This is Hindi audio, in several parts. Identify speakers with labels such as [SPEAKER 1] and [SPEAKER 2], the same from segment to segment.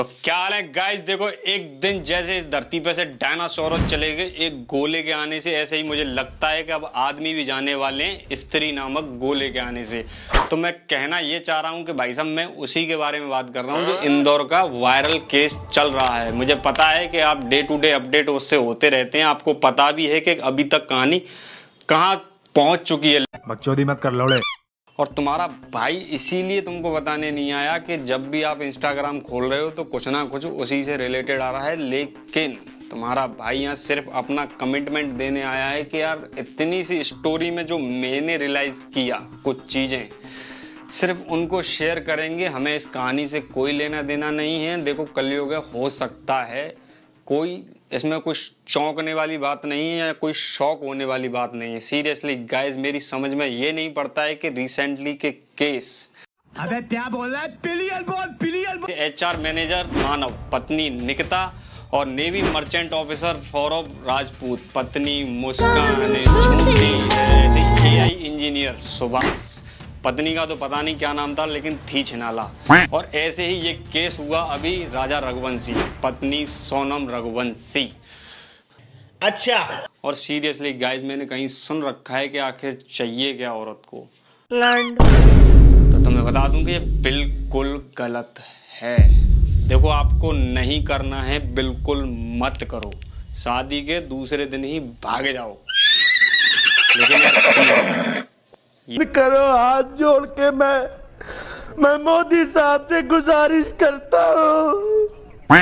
[SPEAKER 1] तो क्या हाल है गाइस। देखो एक दिन जैसे इस धरती पे से डायनासोर चले गए एक गोले के आने से, ऐसे ही मुझे लगता है कि अब आदमी भी जाने वाले हैं स्त्री नामक गोले के आने से। तो मैं कहना ये चाह रहा हूँ कि भाई साहब मैं उसी के बारे में बात कर रहा हूँ जो इंदौर का वायरल केस चल रहा है। मुझे पता है कि आप डे टू डे अपडेट उससे होते रहते हैं, आपको पता भी है कि अभी तक कहानी कहाँ पहुंच चुकी है।
[SPEAKER 2] बकचोदी मत कर लौड़े।
[SPEAKER 1] और तुम्हारा भाई इसीलिए तुमको बताने नहीं आया कि जब भी आप इंस्टाग्राम खोल रहे हो तो कुछ ना कुछ उसी से रिलेटेड आ रहा है, लेकिन तुम्हारा भाई यहाँ सिर्फ अपना कमिटमेंट देने आया है कि यार इतनी सी स्टोरी में जो मैंने रियलाइज किया कुछ चीज़ें सिर्फ उनको शेयर करेंगे। हमें इस कहानी से कोई लेना देना नहीं है। देखो कलयुग हो सकता है, कोई इसमें कुछ चौंकने वाली बात नहीं है या कोई शौक होने वाली बात नहीं है। सीरियसली गाइस मेरी समझ में ये नहीं पड़ता है कि रिसेंटली के केस,
[SPEAKER 2] अबे क्या बोल रहा है? पिलियल बोल।
[SPEAKER 1] एचआर मैनेजर मानव, पत्नी निकिता और navy merchant officer Saurabh Rajput, पत्नी मुस्कान झूठी है, ऐसे एआई इंजीनियर सुभाष, पत्नी का तो पता नहीं क्या नाम था लेकिन थी छिनाला। और ऐसे ही ये केस हुआ अभी राजा रघुवंशी, पत्नी सोनम रघुवंशी।
[SPEAKER 3] अच्छा।
[SPEAKER 1] और सीरियसली गाइस मैंने कहीं सुन रखा है कि आखिर चाहिए क्या औरत को। तो मैं बता दूं कि ये बिल्कुल गलत है। देखो आपको नहीं करना है, बिल्कुल मत करो, शादी के दूसरे दिन ही भागे जाओ। लेकिन यार प्लीज
[SPEAKER 3] करो, हाथ जोड़ के मैं मोदी साहब से गुजारिश करता हूँ।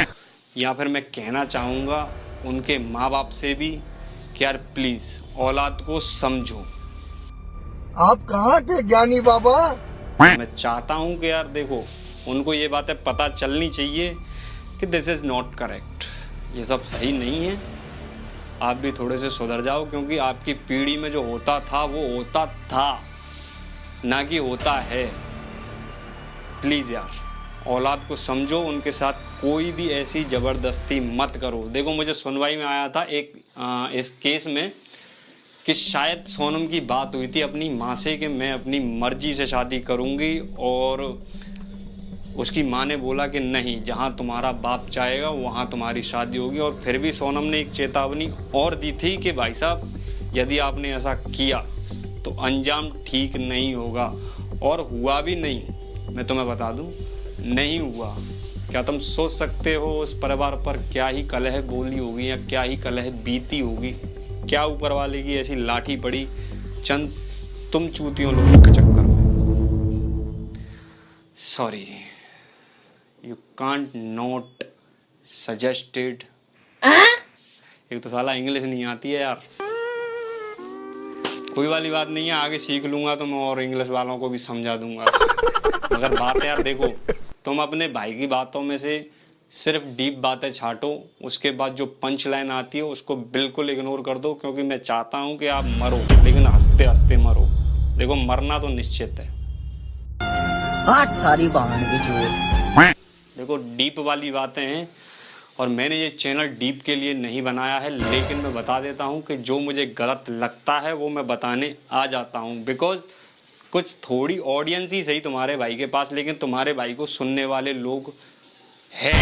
[SPEAKER 1] या फिर मैं कहना चाहूँगा उनके माँ बाप से भी कि यार प्लीज औलाद को समझो।
[SPEAKER 4] आप कहाँ थे ज्ञानी बाबा?
[SPEAKER 1] मैं चाहता हूँ कि यार देखो उनको ये बातें पता चलनी चाहिए कि दिस इज नॉट करेक्ट, ये सब सही नहीं है। आप भी थोड़े से सुधर जाओ क्योंकि आपकी पीढ़ी में जो होता था वो होता था, ना कि होता है। प्लीज़ यार औलाद को समझो, उनके साथ कोई भी ऐसी ज़बरदस्ती मत करो। देखो मुझे सुनवाई में आया था एक इस केस में कि शायद सोनम की बात हुई थी अपनी माँ से कि मैं अपनी मर्जी से शादी करूँगी, और उसकी माँ ने बोला कि नहीं, जहाँ तुम्हारा बाप चाहेगा वहाँ तुम्हारी शादी होगी। और फिर भी सोनम ने एक चेतावनी और दी थी कि भाई साहब यदि आपने ऐसा किया तो अंजाम ठीक नहीं होगा। और हुआ भी नहीं, मैं तुम्हें बता दूं नहीं हुआ। क्या तुम सोच सकते हो उस परिवार पर क्या ही कलह बोली होगी या क्या ही कलह बीती होगी? क्या ऊपर वाले की ऐसी लाठी पड़ी चंद तुम चूतियों लोगों के चक्कर में? Sorry, you can't not suggested. एक तो साला इंग्लिश नहीं आती है यार। कोई वाली बात नहीं है, आगे सीख लूंगा तो मैं और इंग्लिश वालों को भी समझा दूंगा। मगर बात है यार, देखो तुम अपने भाई की बातों में से सिर्फ डीप बातें छाटो, उसके बाद जो पंच लाइन आती है उसको बिल्कुल इग्नोर कर दो, क्योंकि मैं चाहता हूं कि आप मरो लेकिन हंसते हंसते मरो। देखो मरना तो निश्चित है। देखो डीप वाली बातें हैं और मैंने ये चैनल डीप के लिए नहीं बनाया है, लेकिन मैं बता देता हूँ कि जो मुझे गलत लगता है वो मैं बताने आ जाता हूँ। बिकॉज कुछ थोड़ी ऑडियंस ही सही तुम्हारे भाई के पास, लेकिन तुम्हारे भाई को सुनने वाले लोग हैं।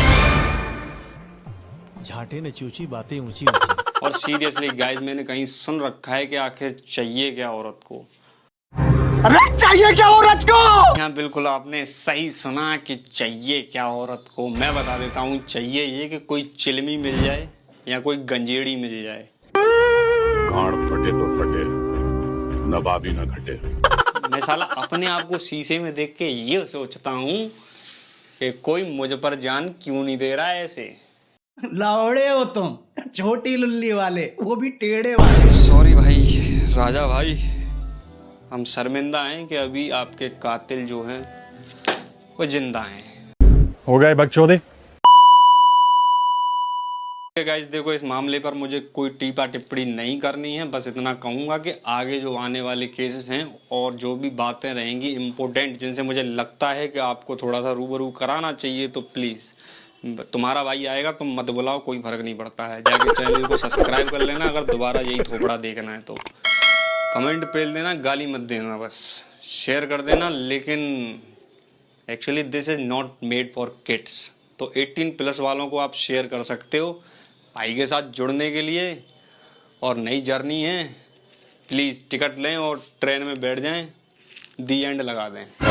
[SPEAKER 5] झाटे ने चूची बातें ऊंची ऊंची।
[SPEAKER 1] और सीरियसली गाइज मैंने कहीं सुन रखा है कि आखिर चाहिए क्या औरत को।
[SPEAKER 4] चाहिए क्या औरत को?
[SPEAKER 1] हाँ बिल्कुल आपने सही सुना कि चाहिए क्या औरत को। मैं बता देता हूँ, चाहिए ये कि कोई चिलमी मिल जाए या कोई गंजेड़ी मिल जाए।
[SPEAKER 6] गाड़ फटे तो फटे, नवाबी न घटे।
[SPEAKER 1] मैं साला अपने आप को शीशे में देख के ये सोचता हूँ कि कोई मुझ पर जान क्यों नहीं दे रहा है ऐसे।
[SPEAKER 7] लौड़े हो तुम, छोटी लुल्ली वाले, वो भी टेढ़े वाले।
[SPEAKER 1] सॉरी भाई राजा भाई, हम शर्मिंदा हैं कि अभी आपके कातिल जो हैं वो जिंदा हैं।
[SPEAKER 2] हो गए बकचोदी।
[SPEAKER 1] गाइस देखो इस मामले पर मुझे कोई टीपा टिप्पणी नहीं करनी है, बस इतना कहूँगा कि आगे जो आने वाले केसेस हैं और जो भी बातें रहेंगी इम्पोर्टेंट जिनसे मुझे लगता है कि आपको थोड़ा सा रूबरू कराना चाहिए, तो प्लीज़ तुम्हारा भाई आएगा, तुम मत बुलाओ, कोई फर्क नहीं पड़ता है। जाके चैनल को सब्सक्राइब कर लेना, अगर दोबारा यही थोपड़ा देखना है तो कमेंट पेल देना, गाली मत देना, बस शेयर कर देना। लेकिन actually this is not made for kids. तो 18+ वालों को आप शेयर कर सकते हो भाई के साथ जुड़ने के लिए। और नई जर्नी है, प्लीज़ टिकट लें और ट्रेन में बैठ जाएं, दी एंड लगा दें।